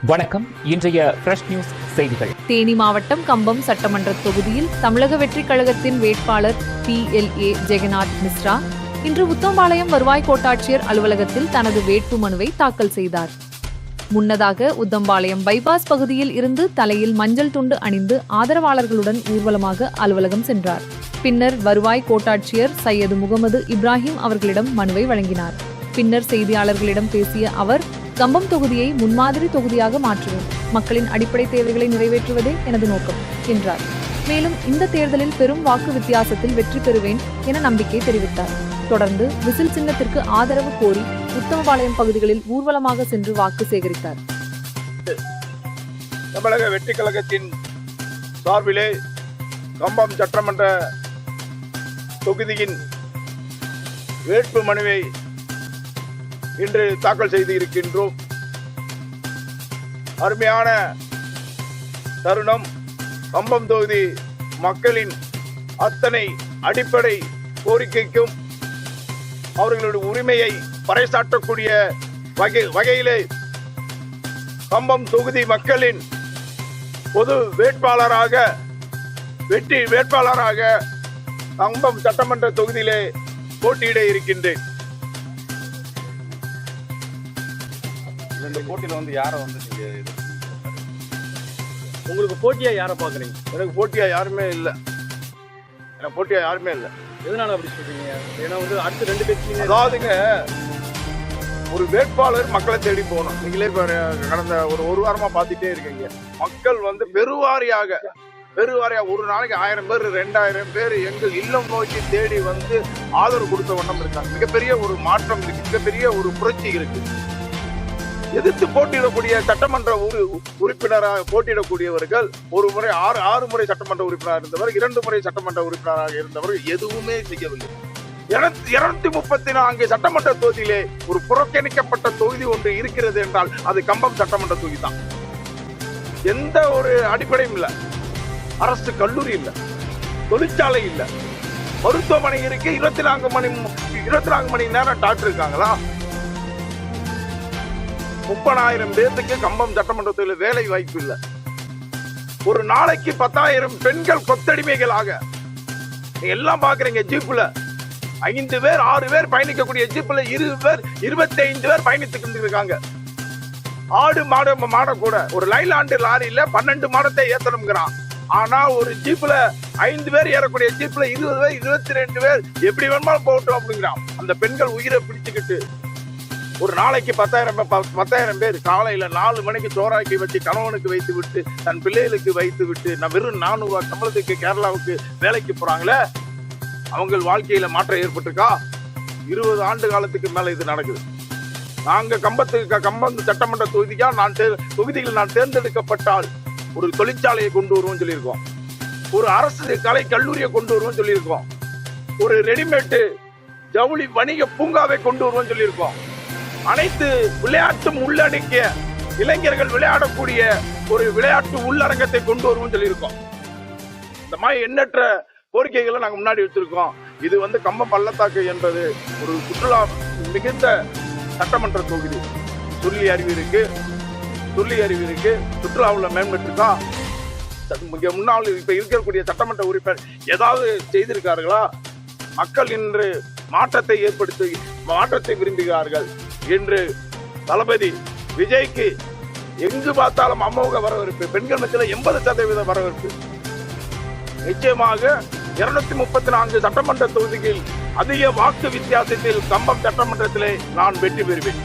வணக்கம். இன்றைய fresh news செய்திகள். தேனி மாவட்டம் கம்பம் சட்டமன்ற தொகுதியில் தமிழக வெற்றிக் கழகத்தின் வேட்பாளர் PLA ஜெகநாத் மிஸ்ரா இன்று உத்தம்பாளையம் வருவாய் கோட்டாட்சியர் அலுவலகத்தில் தனது வேட்பு மனுவை தாக்கல் செய்தார். முன்னதாக உத்தம்பாளையம் பைபாஸ் பகுதியில் இருந்து தலையில் மஞ்சள் துண்டு அணிந்து ஆதரவாளர்களுடன் ஊர்வலமாக அலுவலகம் சென்றார். பின்னர் வருவாய் கோட்டாட்சியர் சையது முகமது இப்ராஹிம் அவர்களிடம் மனுவை வழங்கினார். பின்னர் செய்தியாளர்களிடம் பேசிய அவர், கம்பம் தொகுதியை முன்மாதிரி தொகுதியாக மாற்றுவேன், மக்களின் அடிப்படை தேவைகளை நிறைவேற்றுவதே எனது நோக்கம் என்றார். மேலும் இந்த தேர்தலில் பெரும் வாக்கு வித்தியாசத்தில் வெற்றி பெறுவேன் என நம்பிக்கை தெரிவித்தார். தொடர்ந்து விசில் சின்னத்திற்கு ஆதரவு கோரி உத்தமபாளையம் பகுதிகளில் ஊர்வலமாக சென்று வாக்கு சேகரித்தார். தமிழக வெற்றி கழகத்தின் சார்பிலே கம்பம் சட்டமன்ற தொகுதியின் வேட்பு மனுவை இன்று தாக்கல் செய்து இருக்கின்றோம். அருமையான தருணம். கம்பம் தொகுதி மக்களின் அத்தனை அடிப்படை கோரிக்கைக்கும் அவர்களுடைய உரிமையை பறைசாற்றக்கூடிய வகையிலே கம்பம் தொகுதி மக்களின் பொது வேட்பாளராக வெற்றி வேட்பாளராக கம்பம் சட்டமன்ற தொகுதியிலே போட்டியிட இருக்கின்றேன். இந்த போட்டியில யாரை நீங்க உங்களுக்கு போட்டியா யாரை பாக்குறீங்க? எனக்கு போட்டியா யாருமே இல்லை. எதனால அப்படி சொல்றீங்க? ஏன்னா அடுத்த ரெண்டு கட்சி, அதாவதுங்க, ஒரு வேட்பாளர் மக்களை தேடி போகணும். நீங்களே கடந்த ஒரு வாரமா பார்த்துட்டே இருக்கீங்க. மக்கள் பெருவாரியாக ஒரு நாளைக்கு 1000 பேர் 2000 பேர் எங்கள் இல்லம் நோக்கி தேடி ஆதரவு கொடுத்த வண்ணம் இருக்காங்க. மிகப்பெரிய ஒரு மாற்றம் இருக்கு, மிகப்பெரிய ஒரு புரட்சி இருக்கு. எதிர்த்து போட்டியிடக்கூடிய சட்டமன்ற உறுப்பினராக போட்டியிடக்கூடியவர்கள் ஒரு முறை 6 முறை சட்டமன்ற உறுப்பினராக இருந்தவர், 2 முறை சட்டமன்ற உறுப்பினராக இருந்தவர் எதுவுமே செய்யவில்லை. 234 சட்டமன்ற தொகுதியிலே ஒரு புறக்கணிக்கப்பட்ட தொகுதி ஒன்று இருக்கிறது என்றால் அது கம்பம் சட்டமன்ற தொகுதி தான். எந்த ஒரு அடிப்படையும் இல்லை. அரசு கல்லூரி இல்ல, தொழிற்சாலை இல்ல, மருத்துவமனை இருக்கு. 24 மணி நேரம் டாக்டர் இருக்காங்களா? 30,000 பேருக்கு கம்பம் சட்டமன்றத்தில் வேலை வாய்ப்பு இல்லை. ஒரு நாளைக்கு 10,000 பெண்கள் கொத்தடிமைகளாக எல்லாம் பாக்குறீங்க. ஜீப்ல 5 பேர் 6 பேர் பயணிக்கக்கூடிய ஜீப்ல 20 பேர் 25 பேர் பயணித்துக்கிட்டு இருக்காங்க. ஆடு மாட கூட ஒரு லைலாண்டு லாரியில 12 மாடத்தை ஏத்தணுங்கிறான். ஆனா ஒரு ஜீப்ல 5 பேர் ஏறக்கூடிய ஜீப்ல 20 பேர் 22 பேர் எப்படி வேணுமாலும் போகட்டும் அப்படிங்கிறான். அந்த பெண்கள் உயிரை பிடிச்சுக்கிட்டு ஒரு நாளைக்கு 10,000 பேர் காலையில 4 மணிக்கு சோறாக்கி வச்சு கணவனுக்கு வைத்து விட்டு தன் பிள்ளைகளுக்கு வைத்து விட்டு வெறும் 400 ரூபாய் சம்பளத்துக்கு கேரளாவுக்கு வேலைக்கு போறாங்களே, அவங்க வாழ்க்கையில மாற்றம் ஏற்பட்டிருக்கா? 20 ஆண்டு காலத்துக்கு மேல இது நடக்குது. நாங்க கம்பம் சட்டமன்ற தொகுதியில் நான் தேர்ந்தெடுக்கப்பட்டால் ஒரு தொழிற்சாலையை கொண்டு வருவோம் சொல்லியிருக்கோம், ஒரு அரசு கலை கல்லூரியை கொண்டு வருவோம் சொல்லியிருக்கோம், ஒரு ரெடிமேட் ஜவுளி வணிக பூங்காவை கொண்டு வருவோம் சொல்லியிருக்கோம், அனைத்து விளையாட்டும் உள்ளடக்கிய இளைஞர்கள் விளையாடக்கூடிய ஒரு விளையாட்டு உள்ளரங்கத்தை கொண்டு வருவோம் சொல்லியிருக்கோம். இந்த மாதிரி எண்ணற்ற கோரிக்கைகளை நாங்க முன்னாடி வச்சிருக்கோம். இது கம்பம் பள்ளத்தாக்கு என்பது ஒரு சுற்றுலா மிகுந்த சட்டமன்ற தொகுதி. துள்ளி அறிவு இருக்கு, சுற்றுலாவுல மேம்பட்டிருக்கா? முன்னாள் இப்ப இருக்கக்கூடிய சட்டமன்ற உறுப்பினர் ஏதாவது செய்திருக்கார்களா? மக்கள் இன்று மாற்றத்தை விரும்புகிறார்கள் என்று தளபதி விஜய்க்கு எங்கு பார்த்தாலும் அமோக வரவேற்பு. பெண்கள் மத்தியில் 80% வரவேற்பு. நிச்சயமாக 234 சட்டமன்ற தொகுதியில் அதிக வாக்கு வித்தியாசத்தில் கம்பம் சட்டமன்றத்திலே நான் வெற்றி பெறுவேன்.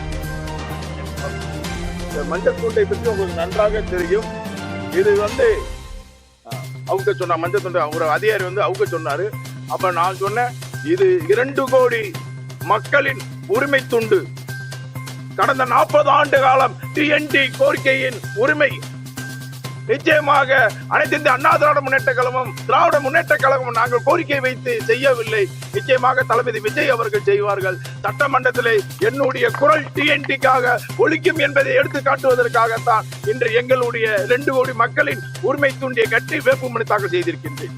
மஞ்சள் துண்டை பற்றி உங்களுக்கு நன்றாக தெரியும். இது அவங்க சொன்ன மஞ்சள் துண்டை ஒரு அதிகாரி அவங்க சொன்னாரு. அப்ப நான் சொன்னேன், இது 2 கோடி மக்களின் உரிமை துண்டு. கடந்த 40 ஆண்டு காலம் TNT கோரிக்கையின் உரிமை நிச்சயமாக அனைத்து இந்திய அண்ணா திராவிட முன்னேற்ற கழகமும் நாங்கள் கோரிக்கை வைத்து செய்யவில்லை. நிச்சயமாக தளபதி விஜய் அவர்கள் செய்வார்கள். சட்டமன்றத்திலே என்னுடைய குரல் TNTக்காக ஒலிக்கும் என்பதை எடுத்து காட்டுவதற்காகத்தான் இன்று எங்களுடைய 2 கோடி மக்களின் உரிமை துண்டியை கட்டி வேட்புமனு தாக்கல் செய்திருக்கின்றேன்.